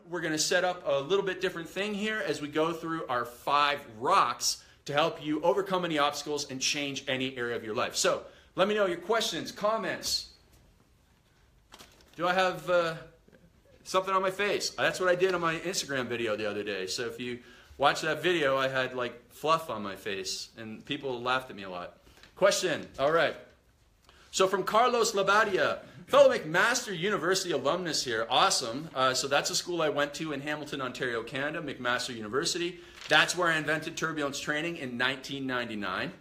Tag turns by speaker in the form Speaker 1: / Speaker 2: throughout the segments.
Speaker 1: we're going to set up a little bit different thing here as we go through our 5 rocks to help you overcome any obstacles and change any area of your life. So let me know your questions, comments. Do I have something on my face? That's what I did on my Instagram video the other day. So if you watch that video, I had like fluff on my face and people laughed at me a lot. Question, all right. So from Carlos Labadia, fellow McMaster University alumnus here, awesome. So that's a school I went to in Hamilton, Ontario, Canada, McMaster University. That's where I invented turbulence training in 1999.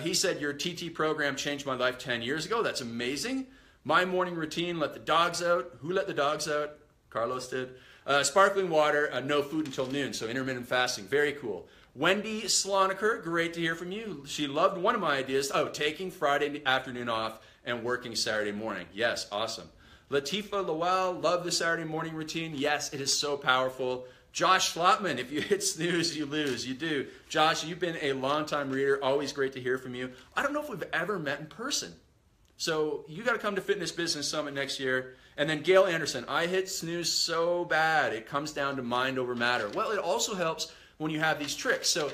Speaker 1: He said, your TT program changed my life 10 years ago. That's amazing. My morning routine, let the dogs out. Who let the dogs out? Carlos did. Sparkling water, no food until noon, so intermittent fasting, very cool. Wendy Sloniker, great to hear from you. She loved one of my ideas. Oh, taking Friday afternoon off and working Saturday morning. Yes, awesome. Latifa Lowell, love the Saturday morning routine. Yes, it is so powerful. Josh Schlotman, if you hit snooze, you lose. You do. Josh, you've been a longtime reader. Always great to hear from you. I don't know if we've ever met in person. So you got to come to Fitness Business Summit next year. And then Gail Anderson, I hit snooze so bad. It comes down to mind over matter. Well, it also helps when you have these tricks. So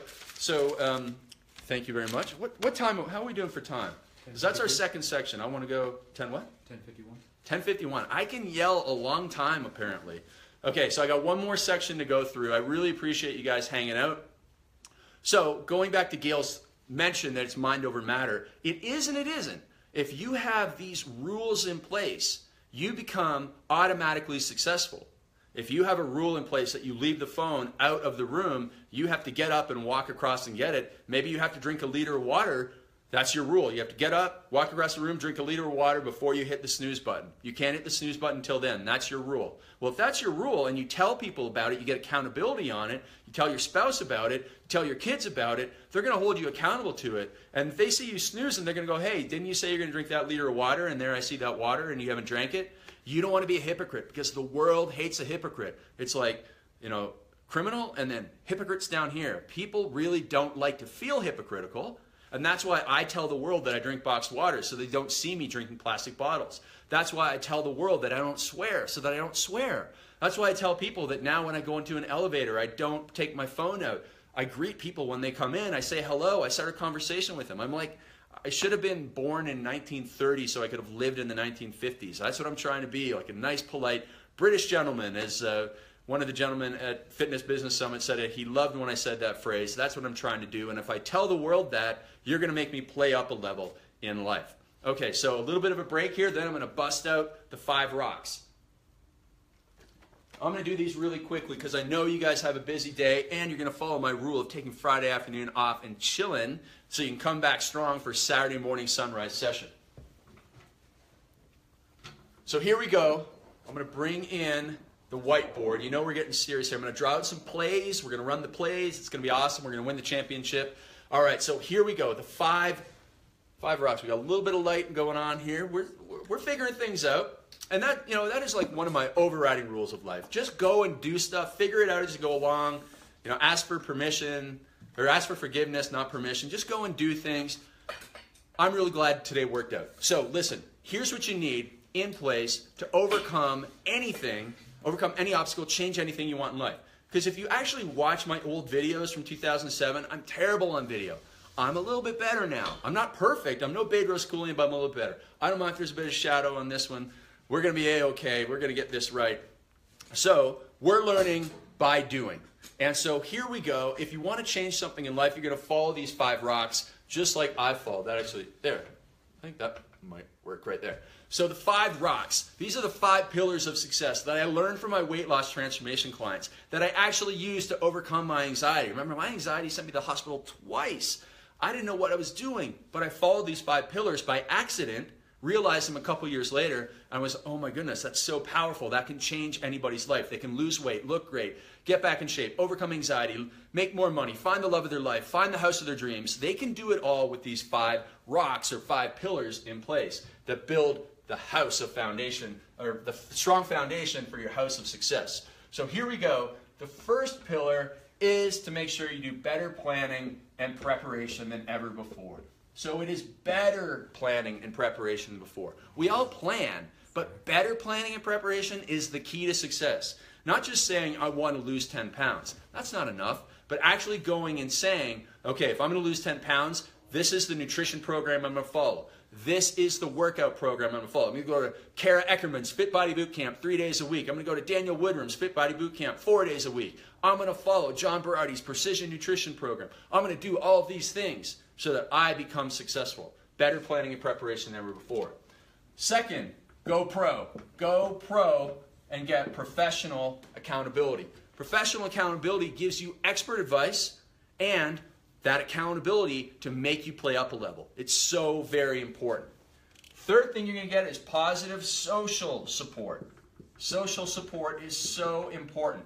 Speaker 1: thank you very much. What time, how are we doing for time? Because that's our second section. I want to go 10 what?
Speaker 2: 10:51.
Speaker 1: 10:51. I can yell a long time, apparently. Okay, so I got one more section to go through. I really appreciate you guys hanging out. So going back to Gail's mention that it's mind over matter, it is and it isn't. If you have these rules in place, you become automatically successful. If you have a rule in place that you leave the phone out of the room, you have to get up and walk across and get it. Maybe you have to drink a liter of water. That's your rule. You have to get up, walk across the room, drink a liter of water before you hit the snooze button. You can't hit the snooze button until then. That's your rule. Well, if that's your rule and you tell people about it, you get accountability on it, you tell your spouse about it, you tell your kids about it, they're going to hold you accountable to it. And if they see you snoozing, they're going to go, hey, didn't you say you're going to drink that liter of water? And there I see that water and you haven't drank it. You don't want to be a hypocrite because the world hates a hypocrite. It's like, criminal and then hypocrites down here. People really don't like to feel hypocritical. And that's why I tell the world that I drink boxed water so they don't see me drinking plastic bottles. That's why I tell the world that I don't swear so that I don't swear. That's why I tell people that now when I go into an elevator, I don't take my phone out. I greet people when they come in. I say hello. I start a conversation with them. I'm like, I should have been born in 1930 so I could have lived in the 1950s. That's what I'm trying to be, like a nice, polite British gentleman, as one of the gentlemen at Fitness Business Summit said it. He loved when I said that phrase. That's what I'm trying to do. And if I tell the world that, you're going to make me play up a level in life. Okay, so a little bit of a break here. Then I'm going to bust out the 5 rocks. I'm going to do these really quickly because I know you guys have a busy day and you're going to follow my rule of taking Friday afternoon off and chilling so you can come back strong for Saturday morning sunrise session. So here we go. I'm going to bring in the whiteboard. You know we're getting serious here. I'm going to draw out some plays. We're going to run the plays. It's going to be awesome. We're going to win the championship. All right, so here we go. The five rocks. We got a little bit of light going on here. We're figuring things out. And that, that is like one of my overriding rules of life. Just go and do stuff. Figure it out as you go along. Ask for permission or ask for forgiveness, not permission. Just go and do things. I'm really glad today worked out. So listen, here's what you need in place to overcome anything, overcome any obstacle, change anything you want in life. Because if you actually watch my old videos from 2007, I'm terrible on video. I'm a little bit better now. I'm not perfect. I'm no Bedros Keuilian, but I'm a little bit better. I don't mind if there's a bit of shadow on this one. We're going to be A-okay. We're going to get this right. So we're learning by doing. And so here we go. If you want to change something in life, you're going to follow these 5 rocks just like I followed. That actually, there. I think that might work right there. So the 5 rocks, these are the 5 pillars of success that I learned from my weight loss transformation clients that I actually use to overcome my anxiety. Remember, my anxiety sent me to the hospital twice. I didn't know what I was doing, but I followed these 5 pillars by accident, realized them a couple years later, and was, oh my goodness, that's so powerful. That can change anybody's life. They can lose weight, look great, get back in shape, overcome anxiety, make more money, find the love of their life, find the house of their dreams. They can do it all with these 5 rocks or 5 pillars in place that build the house of foundation, or the strong foundation for your house of success. So here we go. The first pillar is to make sure you do better planning and preparation than ever before. So it is better planning and preparation than before. We all plan, but better planning and preparation is the key to success. Not just saying, I want to lose 10 pounds. That's not enough. But actually going and saying, okay, if I'm going to lose 10 pounds, this is the nutrition program I'm going to follow. This is the workout program I'm going to follow. I'm going to go to Kara Eckerman's Fit Body Boot Camp 3 days a week. I'm going to go to Daniel Woodrum's Fit Body Boot Camp 4 days a week. I'm going to follow John Berardi's Precision Nutrition Program. I'm going to do all of these things so that I become successful. Better planning and preparation than ever before. Second, go pro. Go pro and get professional accountability. Professional accountability gives you expert advice and that accountability to make you play up a level. It's so very important. Third thing you're going to get is positive social support. Social support is so important.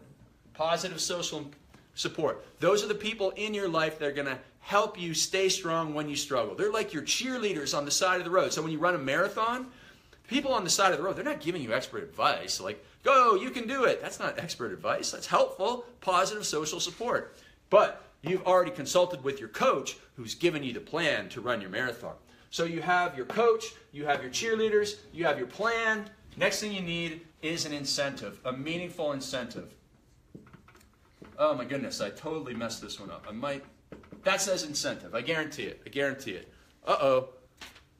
Speaker 1: Positive social support. Those are the people in your life that are going to help you stay strong when you struggle. They're like your cheerleaders on the side of the road. So when you run a marathon, people on the side of the road, they're not giving you expert advice like, go, you can do it. That's not expert advice. That's helpful, positive social support. But you've already consulted with your coach who's given you the plan to run your marathon. So you have your coach, you have your cheerleaders, you have your plan. Next thing you need is an incentive, a meaningful incentive. Oh my goodness, I totally messed this one up. That says incentive. I guarantee it. I guarantee it. Uh-oh.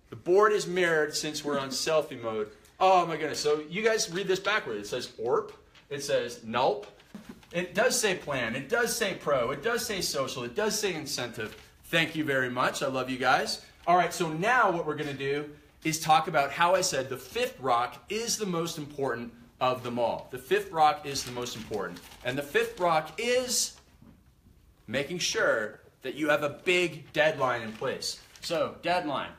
Speaker 1: The board is mirrored since we're on selfie mode. Oh my goodness. So you guys read this backwards. It says ORP. It says NULP. It does say plan. It does say pro. It does say social. It does say incentive. Thank you very much. I love you guys. All right, so now what we're going to do is talk about how I said the fifth rock is the most important of them all. The fifth rock is the most important. And the fifth rock is making sure that you have a big deadline in place. So, deadline.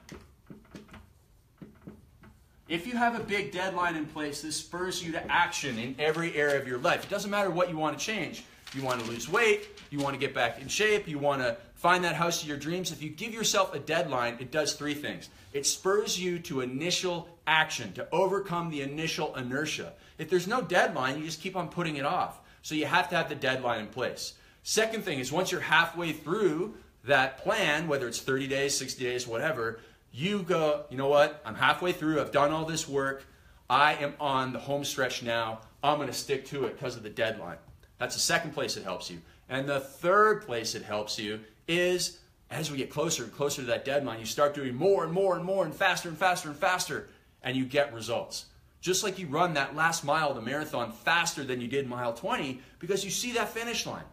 Speaker 1: If you have a big deadline in place, this spurs you to action in every area of your life. It doesn't matter what you want to change. You want to lose weight, you want to get back in shape, you want to find that house of your dreams. If you give yourself a deadline, it does three things. It spurs you to initial action, to overcome the initial inertia. If there's no deadline, you just keep on putting it off. So you have to have the deadline in place. Second thing is once you're halfway through that plan, whether it's 30 days, 60 days, whatever, you go, you know what, I'm halfway through, I've done all this work, I am on the home stretch now, I'm going to stick to it because of the deadline. That's the second place it helps you. And the third place it helps you is as we get closer and closer to that deadline, you start doing more and more and more and faster and faster and faster, and you get results. Just like you run that last mile of the marathon faster than you did mile 20 because you see that finish line.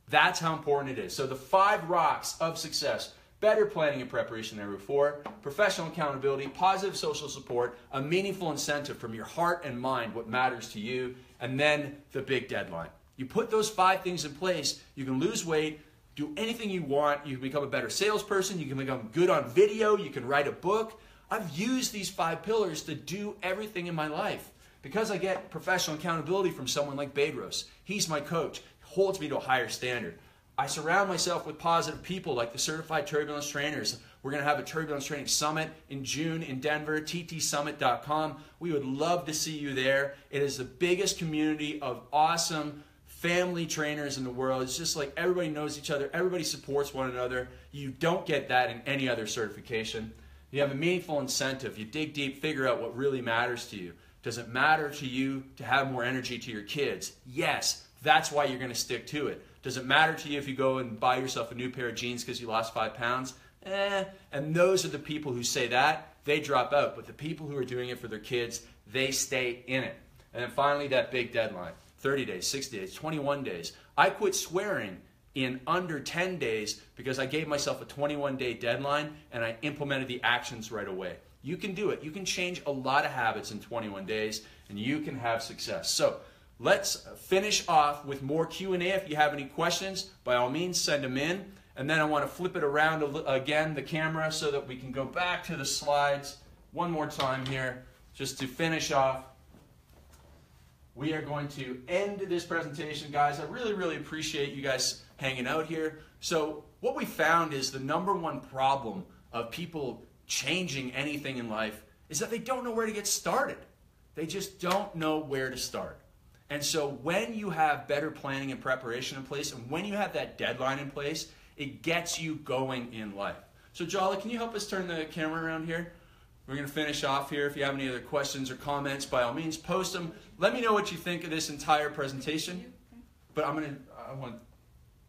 Speaker 1: That's how important it is. So the 5 rocks of success: better planning and preparation than ever before, professional accountability, positive social support, a meaningful incentive from your heart and mind, what matters to you, and then the big deadline. You put those 5 things in place, you can lose weight, do anything you want, you can become a better salesperson, you can become good on video, you can write a book. I've used these 5 pillars to do everything in my life because I get professional accountability from someone like Bedros. He's my coach, holds me to a higher standard. I surround myself with positive people like the Certified Turbulence Trainers. We're going to have a Turbulence Training Summit in June in Denver, ttsummit.com. We would love to see you there. It is the biggest community of awesome family trainers in the world. It's just like everybody knows each other. Everybody supports one another. You don't get that in any other certification. You have a meaningful incentive. You dig deep, figure out what really matters to you. Does it matter to you to have more energy to your kids? Yes, that's why you're going to stick to it. Does it matter to you if you go and buy yourself a new pair of jeans because you lost 5 pounds? And those are the people who say that, they drop out. But the people who are doing it for their kids, they stay in it. And then finally, that big deadline. 30 days, 60 days, 21 days. I quit swearing in under 10 days because I gave myself a 21-day deadline and I implemented the actions right away. You can do it. You can change a lot of habits in 21 days and you can have success. So let's finish off with more Q&A. If you have any questions, by all means, send them in. And then I want to flip it around again, the camera, so that we can go back to the slides one more time here, just to finish off. We are going to end this presentation, guys. I really, really appreciate you guys hanging out here. So what we found is the #1 problem of people changing anything in life is that they don't know where to get started. They just don't know where to start. And so when you have better planning and preparation in place, and when you have that deadline in place, it gets you going in life. So Jolly, can you help us turn the camera around here? We're going to finish off here. If you have any other questions or comments, by all means, post them. Let me know what you think of this entire presentation. But don't worry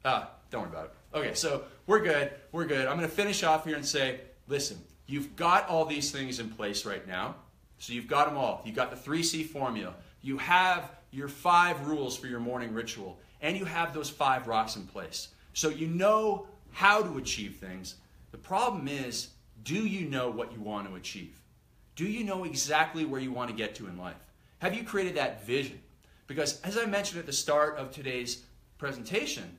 Speaker 1: about it. Okay, so we're good. I'm going to finish off here and say, listen, you've got all these things in place right now. So you've got them all. You've got the 3C formula. You have your 5 rules for your morning ritual. And you have those 5 rocks in place. So you know how to achieve things. The problem is, do you know what you want to achieve? Do you know exactly where you want to get to in life? Have you created that vision? Because as I mentioned at the start of today's presentation,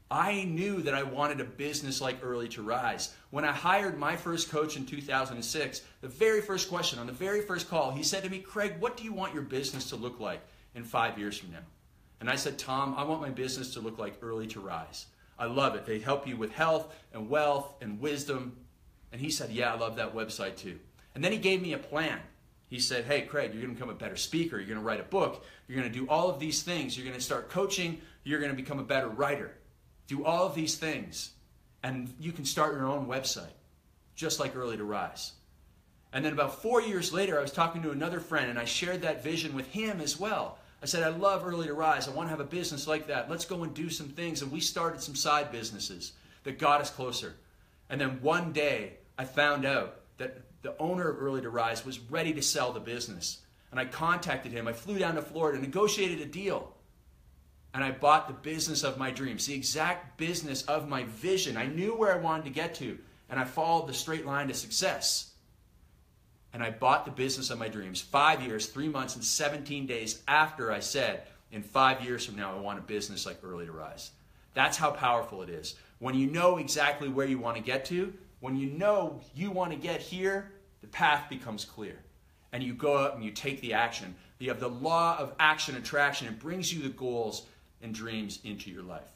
Speaker 1: I knew that I wanted a business like Early to Rise. When I hired my first coach in 2006, the very first question on the very first call, he said to me, Craig, what do you want your business to look like in 5 years from now? And I said, Tom, I want my business to look like Early to Rise. I love it. They help you with health and wealth and wisdom. And he said, yeah, I love that website too. And then he gave me a plan. He said, hey, Craig, you're going to become a better speaker. You're going to write a book. You're going to do all of these things. You're going to start coaching. You're going to become a better writer. Do all of these things. And you can start your own website, just like Early to Rise. And then about 4 years later, I was talking to another friend, and I shared that vision with him as well. I said, I love Early to Rise. I want to have a business like that. Let's go and do some things. And we started some side businesses that got us closer. And then one day, I found out that the owner of Early to Rise was ready to sell the business. And I contacted him. I flew down to Florida, negotiated a deal. And I bought the business of my dreams, the exact business of my vision. I knew where I wanted to get to, and I followed the straight line to success. And I bought the business of my dreams 5 years, 3 months, and 17 days after I said, in 5 years from now, I want a business like Early to Rise. That's how powerful it is. When you know exactly where you want to get to, when you know you want to get here, the path becomes clear. And you go out and you take the action. You have the law of action attraction. It brings you the goals and dreams into your life.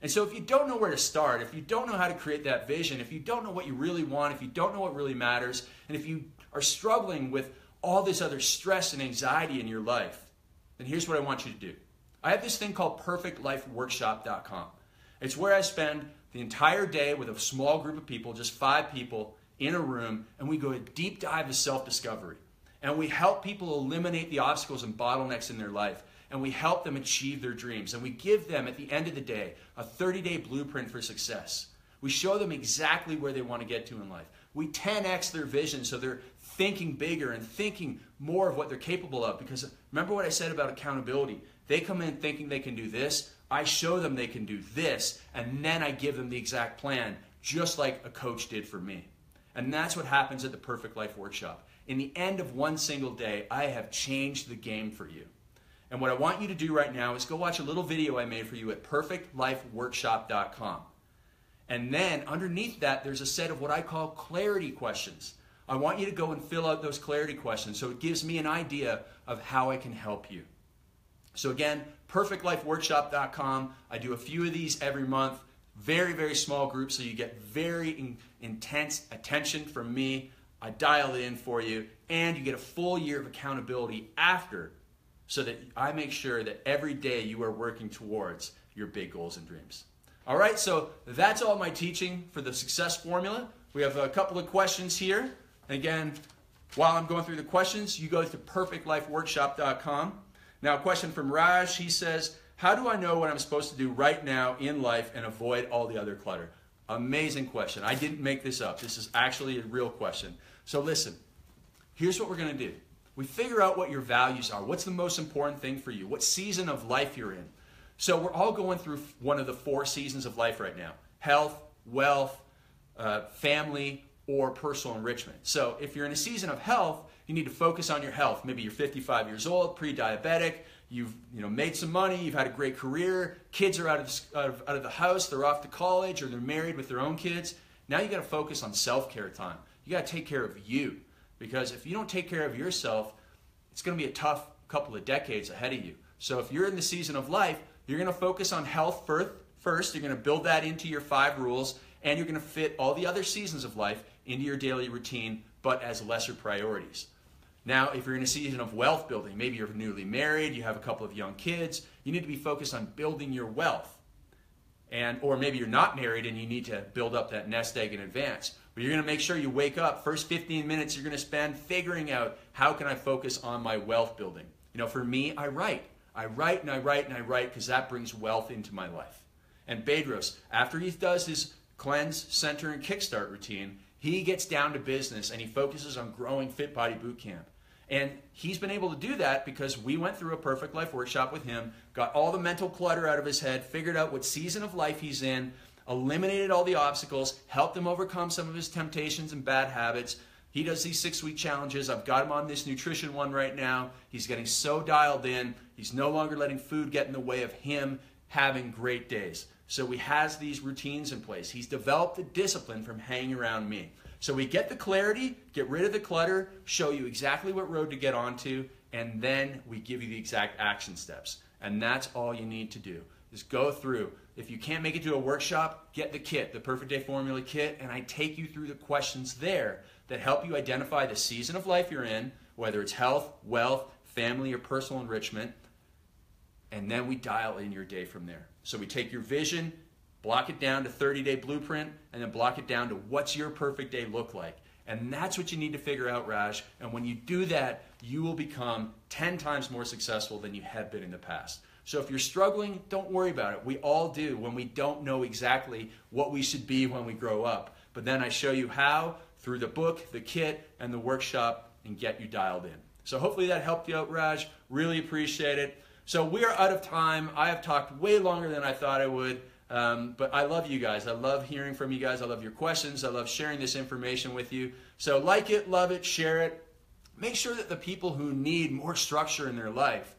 Speaker 1: And so if you don't know where to start, if you don't know how to create that vision, if you don't know what you really want, if you don't know what really matters, and if you are struggling with all this other stress and anxiety in your life, then here's what I want you to do. I have this thing called perfectlifeworkshop.com. It's where I spend the entire day with a small group of people, just 5 people in a room, and we go a deep dive of self-discovery. And we help people eliminate the obstacles and bottlenecks in their life. And we help them achieve their dreams. And we give them, at the end of the day, a 30-day blueprint for success. We show them exactly where they want to get to in life. We 10x their vision so they're thinking bigger and thinking more of what they're capable of. Because remember what I said about accountability. They come in thinking they can do this. I show them they can do this. And then I give them the exact plan, just like a coach did for me. And that's what happens at the Perfect Life Workshop. In the end of one single day, I have changed the game for you. And what I want you to do right now is go watch a little video I made for you at perfectlifeworkshop.com. And then underneath that, there's a set of what I call clarity questions. I want you to go and fill out those clarity questions so it gives me an idea of how I can help you. So again, perfectlifeworkshop.com. I do a few of these every month. Very, very small groups, so you get very intense attention from me. I dial it in for you, and you get a full year of accountability after, so that I make sure that every day you are working towards your big goals and dreams. All right, so that's all my teaching for the success formula. We have a couple of questions here. And again, while I'm going through the questions, you go to perfectlifeworkshop.com. Now, a question from Raj. He says, how do I know what I'm supposed to do right now in life and avoid all the other clutter? Amazing question. I didn't make this up. This is actually a real question. So listen, here's what we're going to do. We figure out what your values are. What's the most important thing for you? What season of life you're in? So we're all going through one of the 4 seasons of life right now. Health, wealth, family, or personal enrichment. So if you're in a season of health, you need to focus on your health. Maybe you're 55 years old, pre-diabetic, you've made some money, you've had a great career, kids are out of the house, they're off to college, or they're married with their own kids. Now you got to focus on self-care time. You got to take care of you. Because if you don't take care of yourself, it's going to be a tough couple of decades ahead of you. So if you're in the season of life, you're going to focus on health first. You're going to build that into your 5 rules, and you're going to fit all the other seasons of life into your daily routine, but as lesser priorities. Now, if you're in a season of wealth building, maybe you're newly married, you have a couple of young kids, you need to be focused on building your wealth. Or maybe you're not married and you need to build up that nest egg in advance. But you're going to make sure you wake up. First 15 minutes you're going to spend figuring out, how can I focus on my wealth building? You know, for me, I write. I write and I write and I write because that brings wealth into my life. And Bedros, after he does his cleanse, center, and kickstart routine, he gets down to business and he focuses on growing Fit Body Bootcamp. And he's been able to do that because we went through a Perfect Life workshop with him, got all the mental clutter out of his head, figured out what season of life he's in, eliminated all the obstacles, helped him overcome some of his temptations and bad habits. He does these 6-week challenges. I've got him on this nutrition one right now. He's getting so dialed in. He's no longer letting food get in the way of him having great days. So he has these routines in place. He's developed the discipline from hanging around me. So we get the clarity, get rid of the clutter, show you exactly what road to get onto, and then we give you the exact action steps. And that's all you need to do, is go through. If you can't make it to a workshop, get the kit, the Perfect Day Formula kit, and I take you through the questions there that help you identify the season of life you're in, whether it's health, wealth, family, or personal enrichment, and then we dial in your day from there. So we take your vision, block it down to 30-day blueprint, and then block it down to what's your perfect day look like. And that's what you need to figure out, Raj. And when you do that, you will become 10 times more successful than you have been in the past. So if you're struggling, don't worry about it. We all do when we don't know exactly what we should be when we grow up. But then I show you how through the book, the kit, and the workshop, and get you dialed in. So hopefully that helped you out, Raj. Really appreciate it. So we are out of time. I have talked way longer than I thought I would. But I love you guys. I love hearing from you guys. I love your questions. I love sharing this information with you. So like it, love it, share it. Make sure that the people who need more structure in their life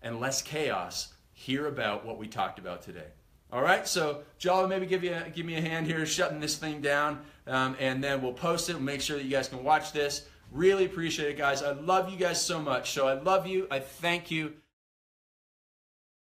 Speaker 1: and less chaos hear about what we talked about today. All right, so Jala, maybe give me a hand here shutting this thing down, and then we'll post it and make sure that you guys can watch this. Really appreciate it, guys. I love you guys so much. So I love you. I thank you.